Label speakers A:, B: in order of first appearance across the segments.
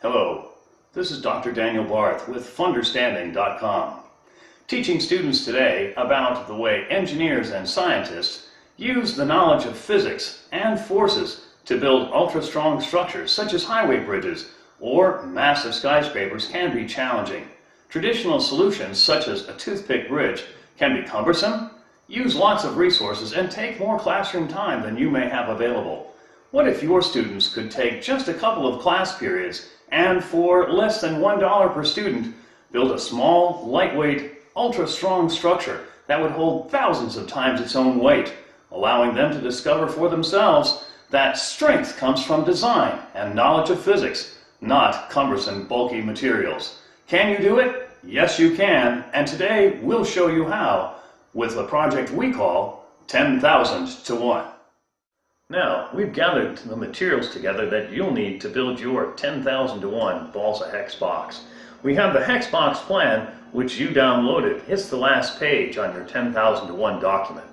A: Hello, this is Dr. Daniel Barth with Funderstanding.com, teaching students today about the way engineers and scientists use the knowledge of physics and forces to build ultra-strong structures such as highway bridges or massive skyscrapers can be challenging. Traditional solutions such as a toothpick bridge can be cumbersome, use lots of resources, and take more classroom time than you may have available. What if your students could take just a couple of class periods and for less than $1 per student, build a small, lightweight, ultra-strong structure that would hold thousands of times its own weight, allowing them to discover for themselves that strength comes from design and knowledge of physics, not cumbersome, bulky materials. Can you do it? Yes, you can, and today we'll show you how with a project we call 10,000 to 1. Now, we've gathered the materials together that you'll need to build your 10,000 to 1 balsa hex box. We have the hex box plan, which you downloaded. It's the last page on your 10,000 to 1 document.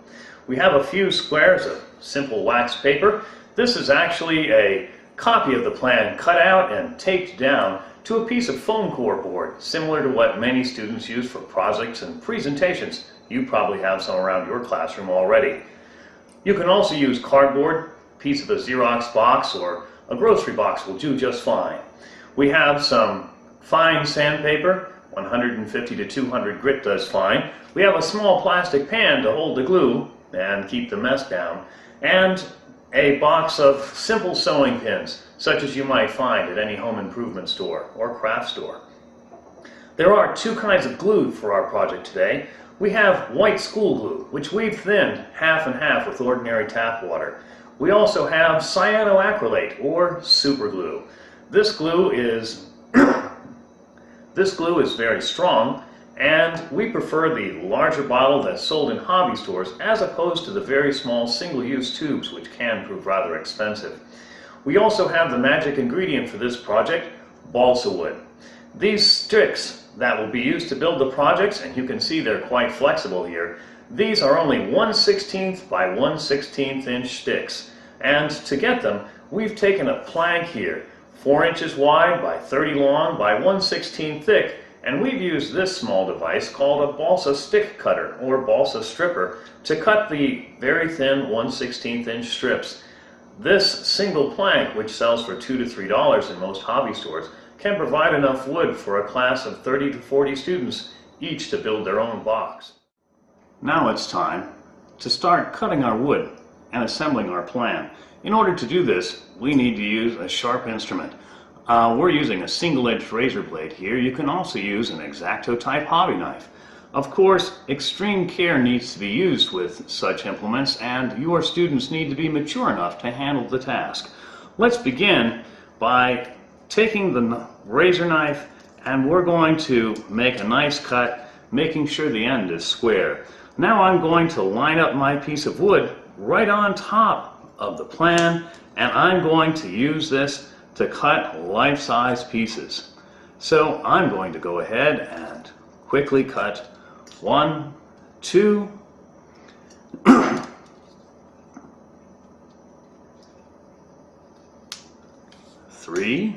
A: We have a few squares of simple wax paper. This is actually a copy of the plan cut out and taped down to a piece of foam core board, similar to what many students use for projects and presentations. You probably have some around your classroom already. You can also use cardboard, a piece of a Xerox box, or a grocery box will do just fine. We have some fine sandpaper, 150 to 200 grit does fine. We have a small plastic pan to hold the glue and keep the mess down, and a box of simple sewing pins, such as you might find at any home improvement store or craft store. There are two kinds of glue for our project today. We have white school glue, which we've thinned half and half with ordinary tap water. We also have cyanoacrylate, or super glue. This glue is very strong, and we prefer the larger bottle that's sold in hobby stores as opposed to the very small single-use tubes, which can prove rather expensive. We also have the magic ingredient for this project, balsa wood. These sticks that will be used to build the projects, and you can see they're quite flexible here, these are only 1/16 by 1/16 inch sticks. And to get them, we've taken a plank here, 4 inches wide by 30 long by 1/16 thick, and we've used this small device called a balsa stick cutter or balsa stripper to cut the very thin 1/16 inch strips. This single plank, which sells for $2 to $3 in most hobby stores, can provide enough wood for a class of 30 to 40 students, each to build their own box. Now it's time to start cutting our wood and assembling our plan. In order to do this, we need to use a sharp instrument. We're using a single-edged razor blade here. You can also use an X-Acto type hobby knife. Of course, extreme care needs to be used with such implements, and your students need to be mature enough to handle the task. Let's begin by taking the razor knife, and we're going to make a nice cut, making sure the end is square. Now I'm going to line up my piece of wood right on top of the plan, and I'm going to use this to cut life-size pieces. So I'm going to go ahead and quickly cut 1, 2, 3,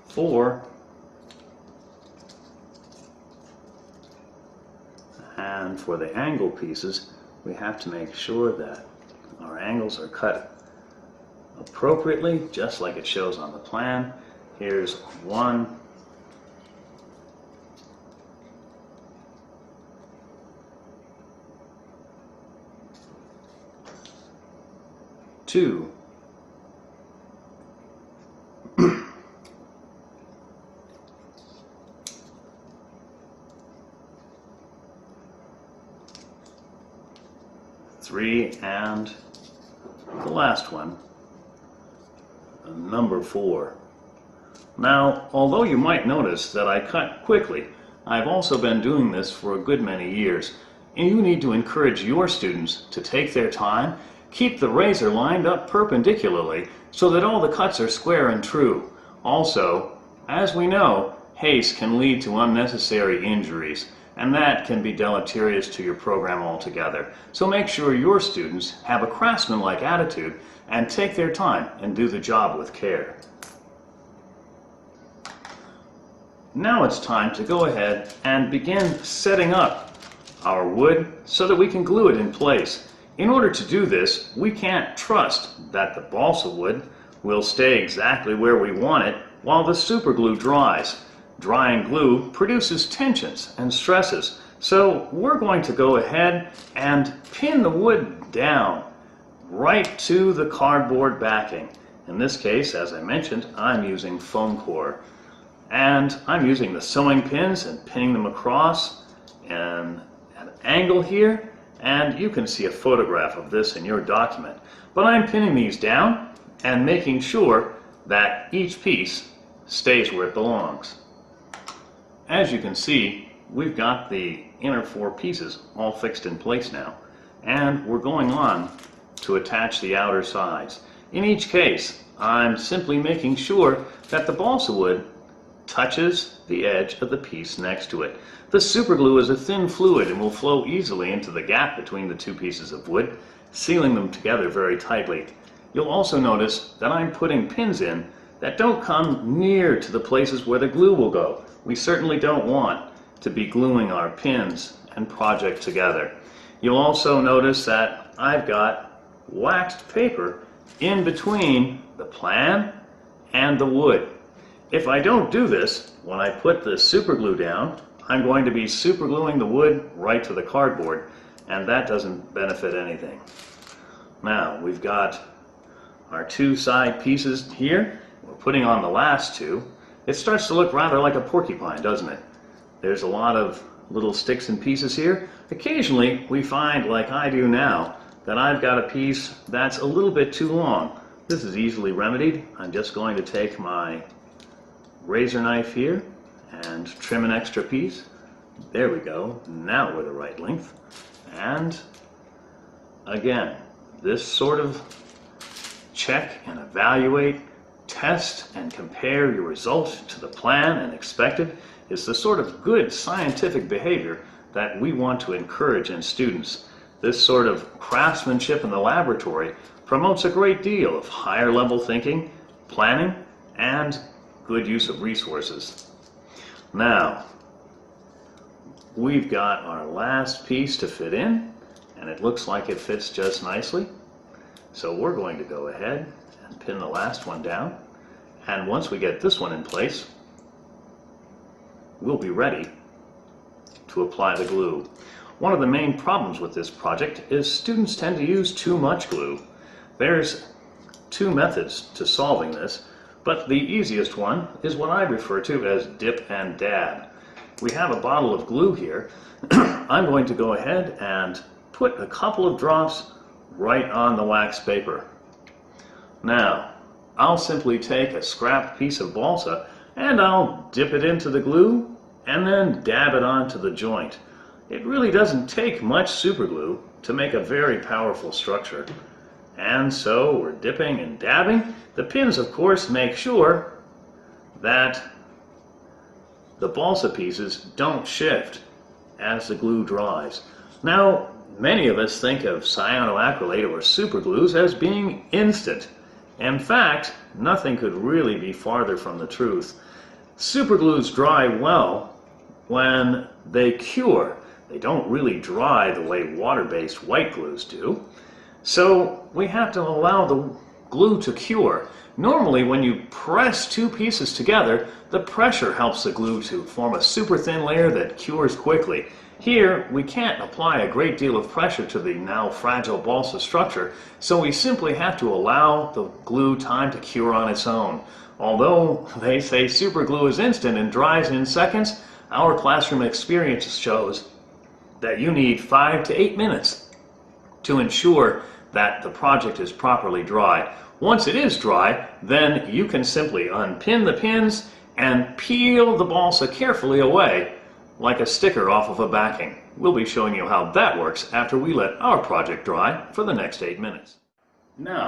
A: 4, and for the angle pieces, we have to make sure that our angles are cut appropriately, just like it shows on the plan. Here's 1, 2, 3, and the last one, number 4. Now, although you might notice that I cut quickly, I've also been doing this for a good many years, and you need to encourage your students to take their time, keep the razor lined up perpendicularly so that all the cuts are square and true. Also, as we know, haste can lead to unnecessary injuries, and that can be deleterious to your program altogether. So make sure your students have a craftsman-like attitude and take their time and do the job with care. Now it's time to go ahead and begin setting up our wood so that we can glue it in place. In order to do this, we can't trust that the balsa wood will stay exactly where we want it while the super glue dries. Drying glue produces tensions and stresses, so we're going to go ahead and pin the wood down right to the cardboard backing. In this case, as I mentioned, I'm using foam core. And I'm using the sewing pins and pinning them across and at an angle here, and you can see a photograph of this in your document. But I'm pinning these down and making sure that each piece stays where it belongs. As you can see, we've got the inner 4 pieces all fixed in place now, and we're going on to attach the outer sides. In each case, I'm simply making sure that the balsa wood touches the edge of the piece next to it. The super glue is a thin fluid and will flow easily into the gap between the 2 pieces of wood, sealing them together very tightly. You'll also notice that I'm putting pins in that don't come near to the places where the glue will go. We certainly don't want to be gluing our pins and project together. You'll also notice that I've got waxed paper in between the plan and the wood. If I don't do this, when I put the super glue down, I'm going to be super gluing the wood right to the cardboard, and that doesn't benefit anything. Now, we've got our 2 side pieces here. We're putting on the last 2. It starts to look rather like a porcupine, doesn't it? There's a lot of little sticks and pieces here. Occasionally, we find, like I do now, that I've got a piece that's a little bit too long. This is easily remedied. I'm just going to take my razor knife here and trim an extra piece. There we go. Now we're the right length. And again, this sort of check and evaluate, test and compare your result to the plan and expected is the sort of good scientific behavior that we want to encourage in students. This sort of craftsmanship in the laboratory promotes a great deal of higher level thinking, planning, and good use of resources. Now, we've got our last piece to fit in, and it looks like it fits just nicely. So we're going to go ahead and pin the last one down, and once we get this one in place, we'll be ready to apply the glue. One of the main problems with this project is students tend to use too much glue. There's 2 methods to solving this, but the easiest one is what I refer to as dip and dab. We have a bottle of glue here. I'm going to go ahead and put a couple of drops right on the wax paper. Now, I'll simply take a scrapped piece of balsa and I'll dip it into the glue and then dab it onto the joint. It really doesn't take much super glue to make a very powerful structure. And so we're dipping and dabbing. The pins, of course, make sure that the balsa pieces don't shift as the glue dries. Now, many of us think of cyanoacrylate or super glues as being instant. In fact, nothing could really be farther from the truth. Super glues dry well when they cure. They don't really dry the way water-based white glues do. So we have to allow the glue to cure. Normally, when you press 2 pieces together, the pressure helps the glue to form a super thin layer that cures quickly. Here, we can't apply a great deal of pressure to the now fragile balsa structure, so we simply have to allow the glue time to cure on its own. Although they say super glue is instant and dries in seconds, our classroom experience shows that you need 5 to 8 minutes to ensure that the project is properly dry. Once it is dry, then you can simply unpin the pins and peel the balsa carefully away like a sticker off of a backing. We'll be showing you how that works after we let our project dry for the next 8 minutes. Now,